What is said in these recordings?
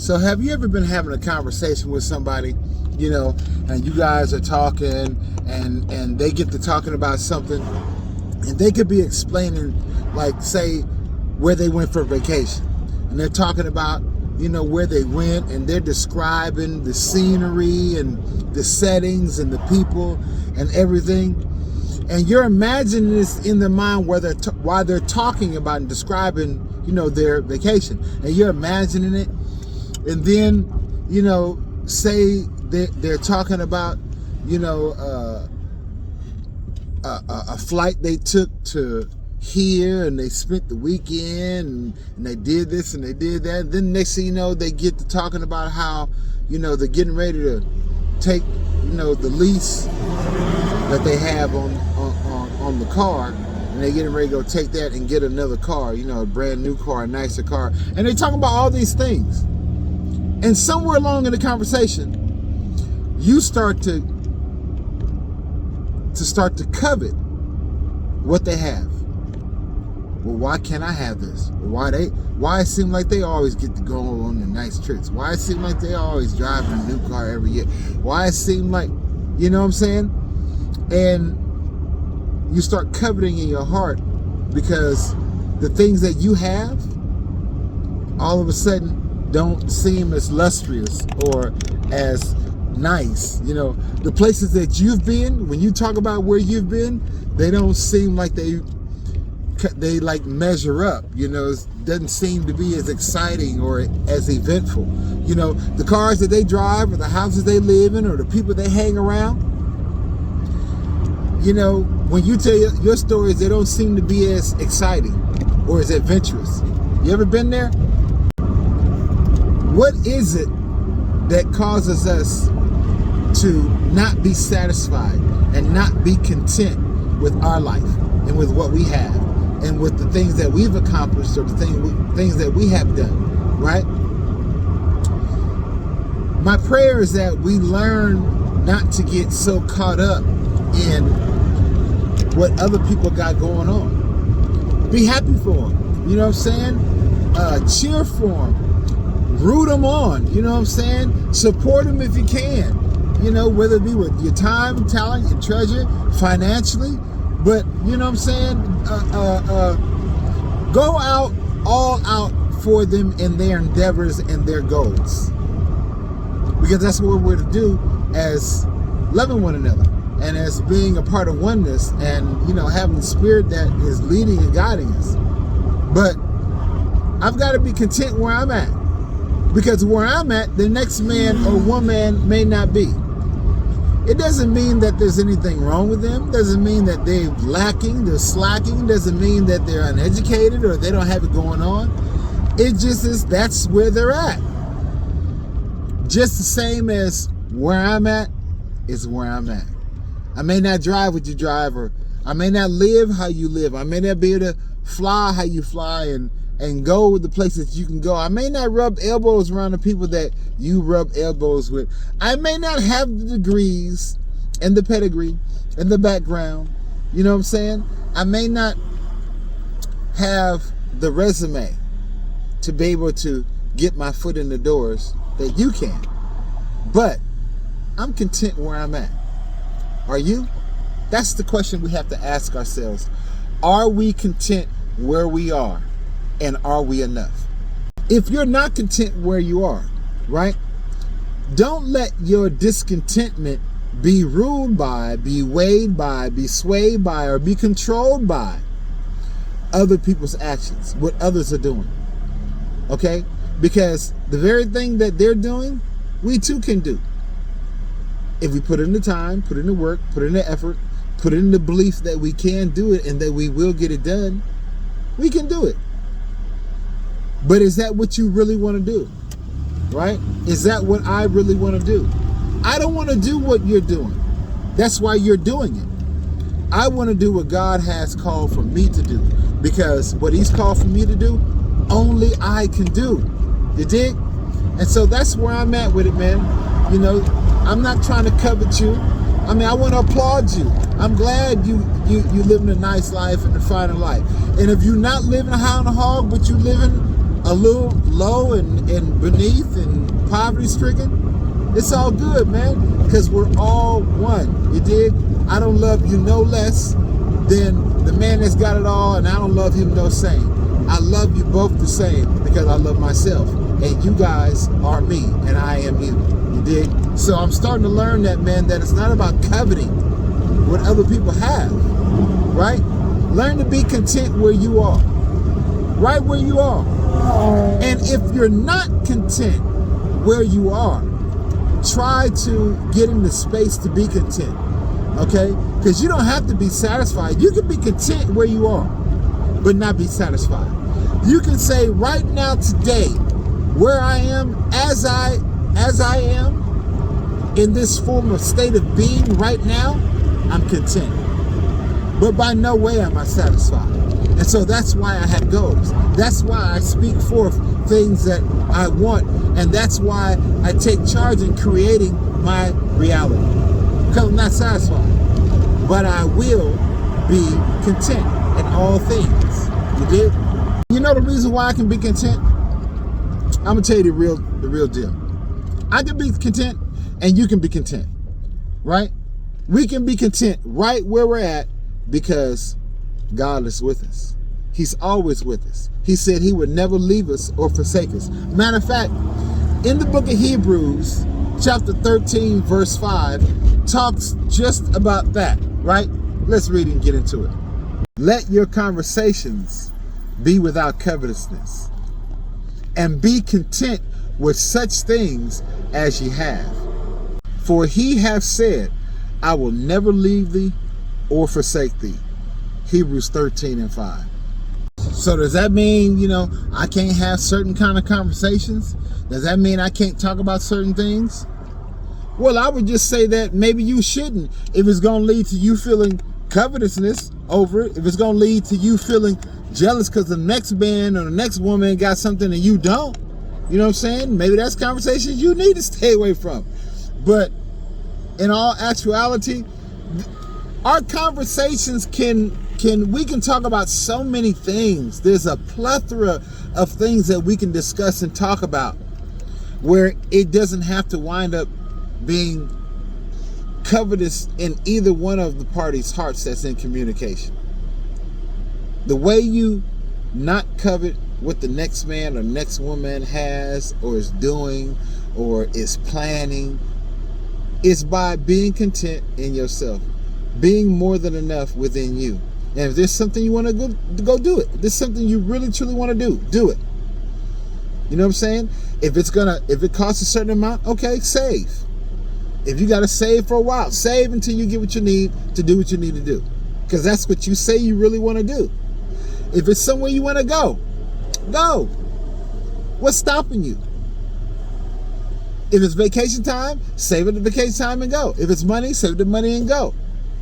So have you ever been having a conversation with somebody, and you guys are talking and they get to talking about something, and they could be explaining, like, say, where they went for vacation, and they're talking about, where they went, and they're describing the scenery and the settings and the people and everything. And you're imagining this in their mind while they're talking about and describing, their vacation. And you're imagining it. And then, say they're talking about, a flight they took to here, and they spent the weekend, and they did this and they did that. And then next thing you know, they get to talking about how, they're getting ready to take, the lease that they have on the car, and they're getting ready to go take that and get another car, a brand new car, a nicer car. And they're talking about all these things. And somewhere along in the conversation, you start to covet what they have. Well, why can't I have this? Why it seem like they always get to go on the nice trips? Why it seem like they always driving a new car every year? Why it seem like, you know what I'm saying? And you start coveting in your heart because the things that you have all of a sudden don't seem as lustrous or as nice. The places that you've been, when you talk about where you've been, they don't seem like they like measure up. It doesn't seem to be as exciting or as eventful. The cars that they drive, or the houses they live in, or the people they hang around, when you tell your stories, they don't seem to be as exciting or as adventurous. You ever been there? What is it that causes us to not be satisfied and not be content with our life and with what we have and with the things that we've accomplished or the things that we have done, right? My prayer is that we learn not to get so caught up in what other people got going on. Be happy for them. You know what I'm saying? Cheer for them. Root them on. You know what I'm saying? Support them if you can. Whether it be with your time, talent, your treasure, financially. But, you know what I'm saying? Go all out for them in their endeavors and their goals. Because that's what we're to do as loving one another and as being a part of oneness and, having the spirit that is leading and guiding us. But I've got to be content where I'm at. Because where I'm at, the next man or woman may not be. It doesn't mean that there's anything wrong with them. Doesn't mean that they're lacking, they're slacking. Doesn't mean that they're uneducated or they don't have it going on. It just is, that's where they're at. Just the same as where I'm at is where I'm at. I may not drive what you drive, or I may not live how you live. I may not be able to fly how you fly and go the places you can go. I may not rub elbows around the people that you rub elbows with. I may not have the degrees and the pedigree and the background. You know what I'm saying? I may not have the resume to be able to get my foot in the doors that you can. But I'm content where I'm at. Are you? That's the question we have to ask ourselves. Are we content where we are? And are we enough? If you're not content where you are, right? Don't let your discontentment be ruled by, be weighed by, be swayed by, or be controlled by other people's actions, what others are doing. Okay? Because the very thing that they're doing, we too can do. If we put in the time, put in the work, put in the effort, put in the belief that we can do it and that we will get it done, we can do it. But is that what you really want to do? Right? Is that what I really want to do? I don't want to do what you're doing. That's why you're doing it. I want to do what God has called for me to do. Because what he's called for me to do, only I can do. You dig? And so that's where I'm at with it, man. I'm not trying to covet you. I want to applaud you. I'm glad you living a nice life and a finer life. And if you're not living high on the hog, but you're living a little low and beneath and poverty stricken, it's all good, man, because we're all one. You dig? I don't love you no less than the man that's got it all, and I don't love him no same. I love you both the same because I love myself, and you guys are me, and I am you. You dig? So I'm starting to learn that, man, that it's not about coveting what other people have, right? Learn to be content where you are, right where you are. And if you're not content where you are, try to get in the space to be content, okay? Because you don't have to be satisfied. You can be content where you are, but not be satisfied. You can say right now, today, where I am, as I am, in this form of state of being right now, I'm content. But by no way am I satisfied. And so that's why I have goals. That's why I speak forth things that I want. And that's why I take charge in creating my reality. Because I'm not satisfied. But I will be content in all things. You did? You know the reason why I can be content? I'm going to tell you the real deal. I can be content and you can be content. Right? We can be content right where we're at because God is with us. He's always with us. He said he would never leave us or forsake us. Matter of fact, in the book of Hebrews, chapter 13, verse 5, talks just about that, right? Let's read it and get into it. Let your conversations be without covetousness, and be content with such things as ye have. For he hath said, I will never leave thee or forsake thee. Hebrews 13 and 5. So does that mean, I can't have certain kind of conversations? Does that mean I can't talk about certain things? Well, I would just say that maybe you shouldn't if it's going to lead to you feeling covetousness over it. If it's going to lead to you feeling jealous because the next man or the next woman got something and you don't. You know what I'm saying? Maybe that's conversations you need to stay away from. But in all actuality, our conversations we can talk about so many things. There's a plethora of things that we can discuss and talk about where it doesn't have to wind up being covetous in either one of the parties' hearts that's in communication. The way you not covet what the next man or next woman has or is doing or is planning is by being content in yourself, being more than enough within you. And if there's something you want to go do it. If there's something you really truly want to do it. You know what I'm saying? If it costs a certain amount, okay, save. If you got to save for a while, save until you get what you need to do what you need to do. Because that's what you say you really want to do. If it's somewhere you want to go. What's stopping you? If it's vacation time, save it the vacation time and go. If it's money, save the money and go.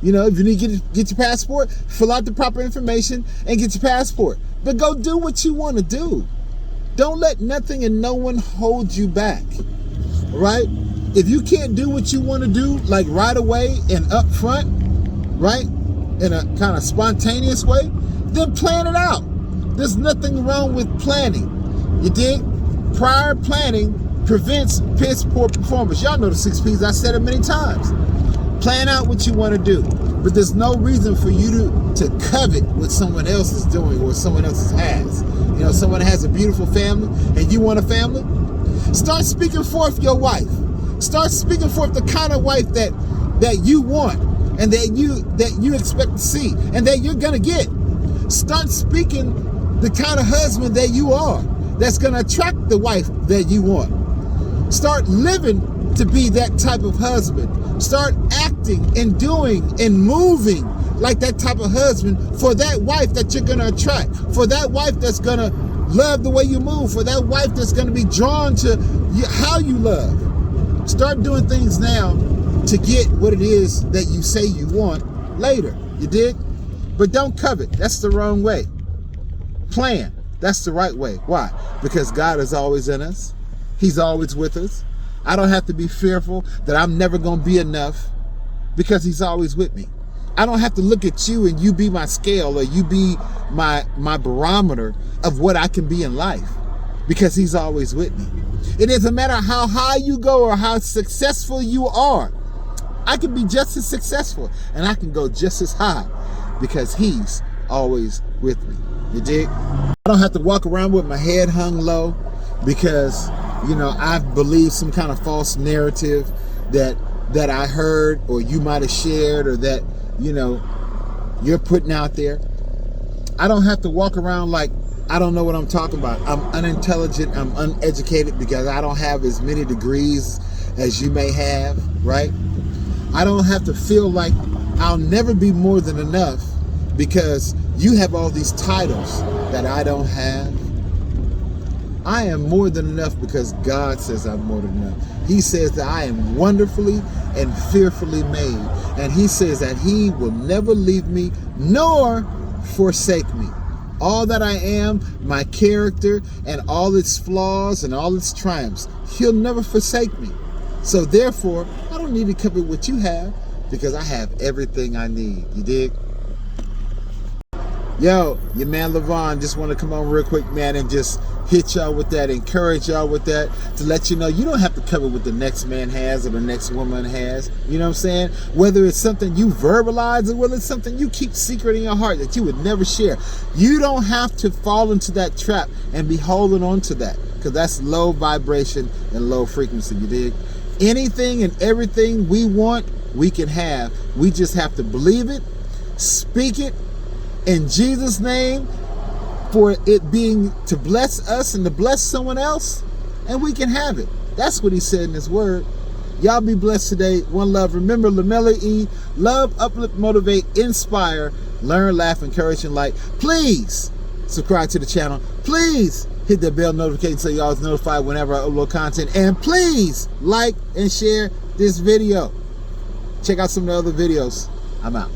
If you need to get your passport, fill out the proper information and get your passport. But go do what you want to do. Don't let nothing and no one hold you back. Right? If you can't do what you want to do, like right away and up front, right? In a kind of spontaneous way, then plan it out. There's nothing wrong with planning. You dig? Prior planning prevents piss poor performance. Y'all know the 6 P's. I said it many times. Plan out what you want to do. But there's no reason for you to covet what someone else is doing or someone else has. Someone has a beautiful family and you want a family. Start speaking forth your wife. Start speaking forth the kind of wife that you want and that you expect to see and that you're going to get. Start speaking the kind of husband that you are that's going to attract the wife that you want. Start living to be that type of husband. Start acting and doing and moving like that type of husband for that wife that you're going to attract, for that wife that's going to love the way you move, for that wife that's going to be drawn to how you love. Start doing things now to get what it is that you say you want later. You dig? But don't covet. That's the wrong way. Plan. That's the right way. Why? Because God is always in us. He's always with us. I don't have to be fearful that I'm never going to be enough because he's always with me. I don't have to look at you and you be my scale or you be my barometer of what I can be in life. because he's always with me. It doesn't matter how high you go or how successful you are. I can be just as successful and I can go just as high because he's always with me. You dig? I don't have to walk around with my head hung low because, you know, I've believed some kind of false narrative that I heard or you might have shared or that, you know, you're putting out there. I don't have to walk around like I don't know what I'm talking about. I'm unintelligent, I'm uneducated because I don't have as many degrees as you may have, right? I don't have to feel like I'll never be more than enough because you have all these titles that I don't have. I am more than enough because God says I'm more than enough. He says that I am wonderfully and fearfully made. And he says that he will never leave me nor forsake me. All that I am, my character and all its flaws and all its triumphs, he'll never forsake me. So therefore, I don't need to covet what you have because I have everything I need. You dig? Yo, your man LaVon just want to come on real quick, man, and just hit y'all with that, encourage y'all with that, to let you know you don't have to covet what the next man has or the next woman has. You know what I'm saying? Whether it's something you verbalize or whether it's something you keep secret in your heart that you would never share. You don't have to fall into that trap and be holding on to that because that's low vibration and low frequency. You dig? Anything and everything we want, we can have. We just have to believe it, speak it, in Jesus' name, for it being to bless us and to bless someone else, and we can have it. That's what he said in his word. Y'all be blessed today. One love. Remember, Lamella E, love, uplift, motivate, inspire, learn, laugh, encourage, and like. Please subscribe to the channel. Please hit the bell notification so y'all is notified whenever I upload content. And please like and share this video. Check out some of the other videos. I'm out.